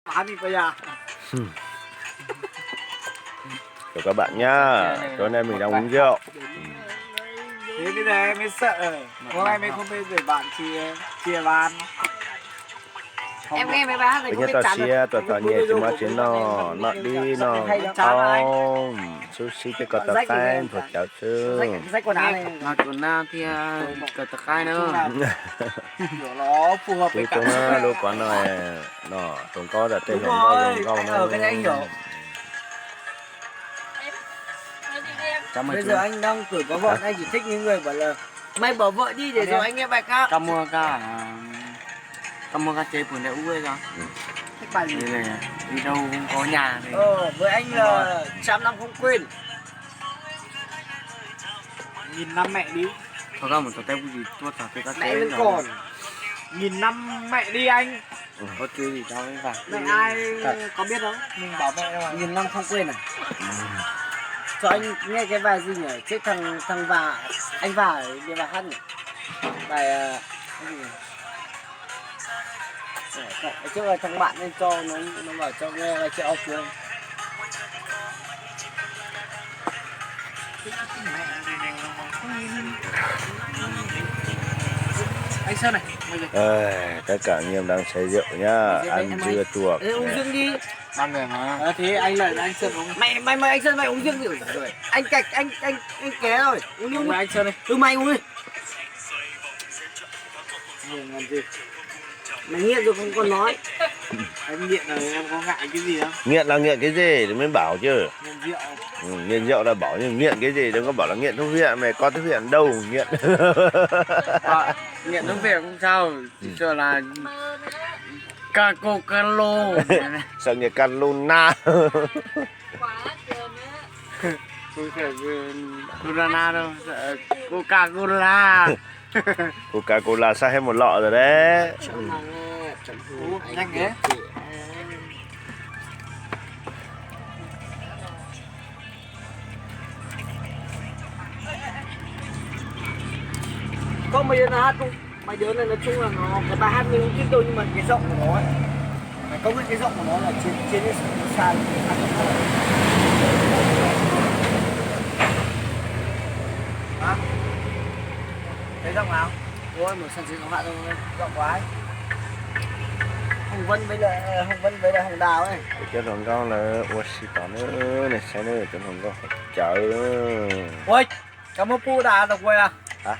bán đi bây giờ. Chào các bạn nhá. Tối nay mình đang uống rượu. Thế bây giờ em mới sợ. Hôm nay mình không biết để bạn chia bán. Em nghe mấy bác thì Bây giờ tao chia tao nhẹ chỉ mà chuyện nó đi nó không sushi cái cọt tao cay thuộc cháo xương. rách quần áo này. Mà còn nào thì cờ tờ khai nữa. Kiểu nó phù hợp với Chúng cả nó đâu quán này nó không có là tên đúng không có rồi, dùng câu anh nó. ở cái này anh hiểu. Bây giờ anh đang tuổi có vợ, anh chỉ thích những người bảo là mày bỏ vợ đi để rồi anh nghe bài ca. Kamu ca chơi buồn để uống ra. Thích bài gì? Đây này, đi đâu cũng có nhà thì. Với anh là trăm năm không quên. Nghìn năm mẹ đi. Thôi các một tờ tem gì tuột vào cái Mẹ vẫn còn. Nghìn năm mẹ đi anh. Có chơi gì đâu ấy vào. Mẹ ai có biết không? Mình bảo mẹ đâu mà. Nghìn năm không quên à? Cho anh nghe cái bài gì nhỉ? Trước thằng Vả, anh Vả đi bài hát nhỉ? Bài cái gì nhỉ? Trước là thằng bạn nên cho nó bảo cho nghe là chị Ốc luôn. Anh Sơn này. Tất cả anh em đang say rượu nhá, ăn chưa chuộc. Ê, uống riêng đi. Ban người mà. Thế anh lại anh Sơn uống. Mày anh Sơn mày uống riêng đi rồi. Anh cạch anh ké rồi. Uống riêng đi. Anh Sơn đi. Mày uống đi. Nghiện làm gì? Mày nghiện rồi không còn nói. Anh nghiện rồi em có ngại cái gì không? Nghiện là nghiện cái gì thì mới bảo chứ. Nghiện rượu. Nghiện rượu là bảo nhưng nghiện cái gì đừng có bảo là nghiện thuốc viện, mày có thuốc viện đâu nghiện. Nghiện thuốc viện không sao, chỉ sợ là Coca-Cola. Sợ nghiện Caluna. Không sợ Corona đâu, sợ Coca-Cola. Coca-Cola sai hết một lọ rồi đấy. Nhanh thế. Có mấy đứa nó hát không? Mấy đứa này nói chung là nó cái bài hát mình không thích đâu nhưng mà cái giọng của nó ấy. Mày công nhận cái giọng của nó là trên cái xa. Hả? Thấy giọng nào? Ôi một sân nó hạ thôi. Giọng của ai? Hồng Vân với lại Hồng Đào ấy. Cho thằng con là ủa xì tỏ nữa này sai nữa cho thằng con chợ. Ôi, cảm ơn pu đã đọc quay à? Hả?